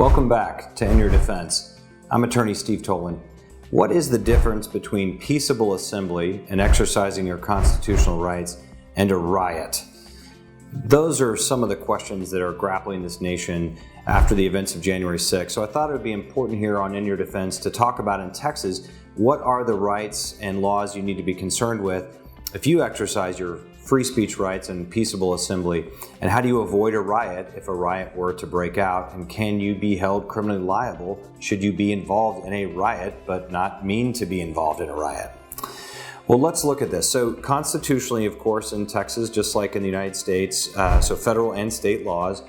Welcome back to In Your Defense. I'm Attorney Steve Toland. What is the difference between peaceable assembly and exercising your constitutional rights and a riot? Those are some of the questions that are grappling this nation after the events of January 6th. So I thought it would be important here on In Your Defense to talk about in Texas, what are the rights and laws you need to be concerned with if you exercise your free speech rights and peaceable assembly, and how do you avoid a riot if a riot were to break out, and can you be held criminally liable should you be involved in a riot but not mean to be involved in a riot? Well, let's look at this. So constitutionally, of course, in Texas, just like in the United States, so federal and state laws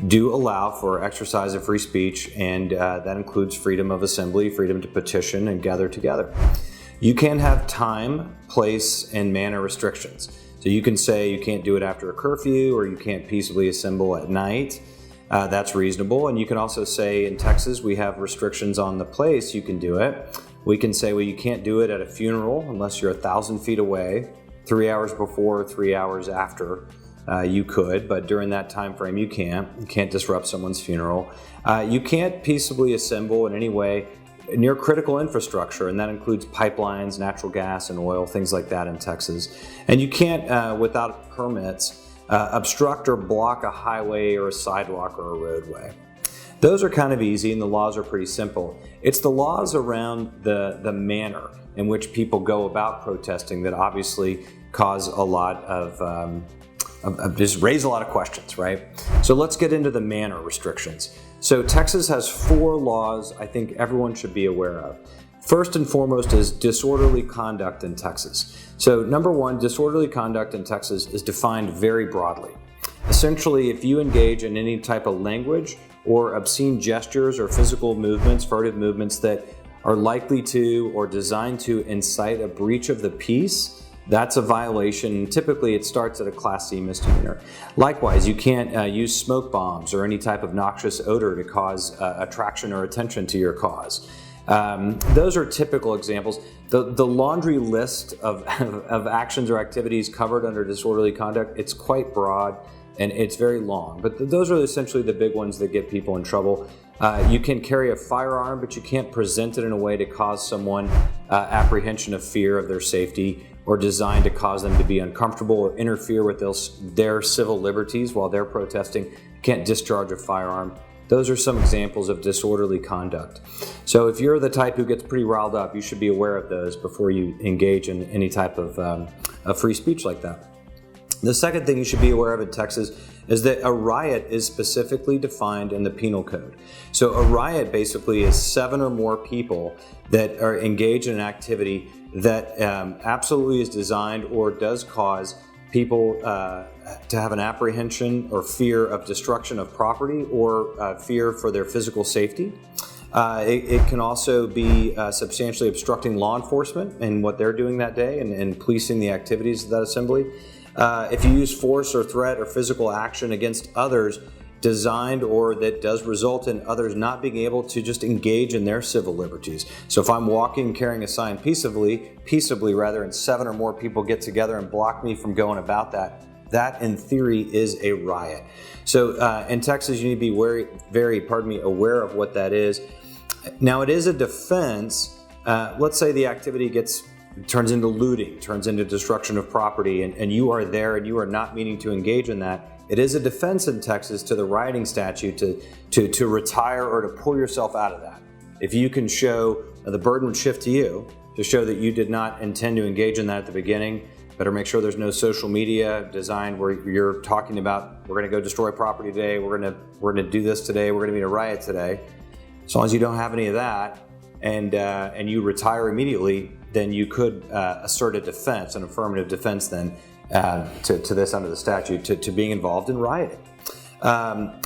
do allow for exercise of free speech, and that includes freedom of assembly, freedom to petition and gather together. You can have time, place, and manner restrictions. So you can say you can't do it after a curfew, or you can't peaceably assemble at night. That's reasonable. And you can also say in Texas, we have restrictions on the place you can do it. We can say, well, you can't do it at a funeral unless you're 1,000 feet away, 3 hours before, 3 hours after. You could, but during that time frame, you can't. You can't disrupt someone's funeral. You can't peaceably assemble in any way near critical infrastructure, and that includes pipelines, natural gas and oil, things like that in Texas. And you can't, without permits, obstruct or block a highway or a sidewalk or a roadway. Those are kind of easy, and the laws are pretty simple. It's the laws around the manner in which people go about protesting that obviously cause a lot of just raise a lot of questions, right? So let's get into the manner restrictions. So Texas has 4 laws I think everyone should be aware of. First and foremost is disorderly conduct in Texas. So number 1, disorderly conduct in Texas is defined very broadly. Essentially, if you engage in any type of language or obscene gestures or physical movements, furtive movements that are likely to or designed to incite a breach of the peace, that's a violation. Typically, it starts at a Class C misdemeanor. Likewise, you can't use smoke bombs or any type of noxious odor to cause attraction or attention to your cause. Those are typical examples. The laundry list of actions or activities covered under disorderly conduct, it's quite broad and it's very long. But those are essentially the big ones that get people in trouble. You can carry a firearm, but you can't present it in a way to cause someone apprehension of fear of their safety, or designed to cause them to be uncomfortable or interfere with their civil liberties while they're protesting. You can't discharge a firearm. Those are some examples of disorderly conduct. So if you're the type who gets pretty riled up, you should be aware of those before you engage in any type of free speech like that. The second thing you should be aware of in Texas is that a riot is specifically defined in the Penal Code. So a riot basically is 7 or more people that are engaged in an activity that absolutely is designed or does cause people to have an apprehension or fear of destruction of property, or fear for their physical safety. It can also be substantially obstructing law enforcement and what they're doing that day and policing the activities of that assembly. If you use force or threat or physical action against others designed or that does result in others not being able to just engage in their civil liberties. So if I'm walking carrying a sign peaceably rather, and 7 or more people get together and block me from going about that in theory is a riot. So in Texas, you need to be very aware of what that is. Now, it is a defense. Let's say the activity turns into looting, turns into destruction of property, and you are there and you are not meaning to engage in that. It is a defense in Texas to the rioting statute to retire or to pull yourself out of that. If you can show, the burden would shift to you to show that you did not intend to engage in that at the beginning. Better make sure there's no social media designed where you're talking about, we're going to go destroy property today, we're going to do this today, we're going to be in a riot today. As long as you don't have any of that and you retire immediately, then you could assert a defense, an affirmative defense then to this under the statute, to being involved in rioting.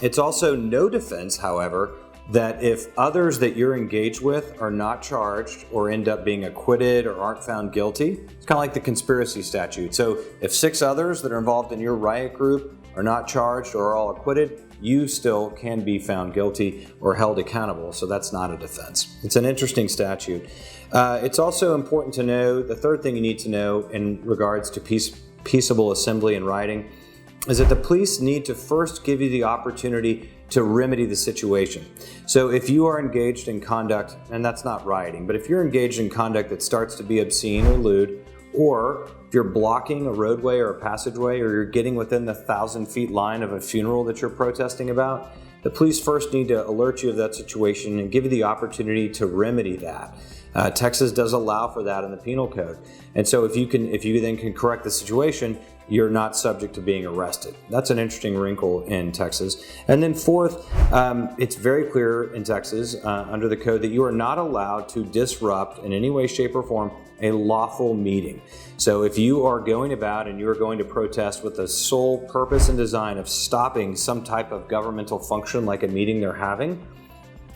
It's also no defense, however, that if others that you're engaged with are not charged or end up being acquitted or aren't found guilty, it's kind of like the conspiracy statute. So if 6 others that are involved in your riot group are not charged or are all acquitted, you still can be found guilty or held accountable. So that's not a defense. It's an interesting statute. It's also important to know, the third thing you need to know in regards to peaceable assembly and rioting, is that the police need to first give you the opportunity to remedy the situation. So if you are engaged in conduct, and that's not rioting, but if you're engaged in conduct that starts to be obscene or lewd, or if you're blocking a roadway or a passageway, or you're getting within the 1,000-foot line of a funeral that you're protesting about, the police first need to alert you of that situation and give you the opportunity to remedy that. Texas does allow for that in the penal code. And so if you then can correct the situation, you're not subject to being arrested. That's an interesting wrinkle in Texas. And then fourth, it's very clear in Texas under the code that you are not allowed to disrupt in any way, shape, or form a lawful meeting. So if you are going about and you are going to protest with the sole purpose and design of stopping some type of governmental function like a meeting they're having,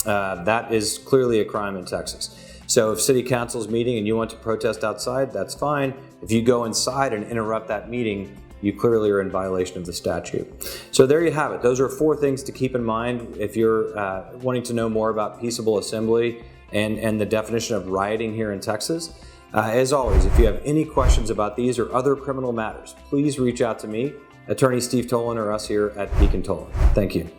that is clearly a crime in Texas. So if city council's meeting and you want to protest outside, that's fine. If you go inside and interrupt that meeting, you clearly are in violation of the statute. So there you have it. Those are 4 things to keep in mind if you're wanting to know more about peaceable assembly and the definition of rioting here in Texas. As always, if you have any questions about these or other criminal matters, please reach out to me, Attorney Steve Toland, or us here at Toland. Thank you.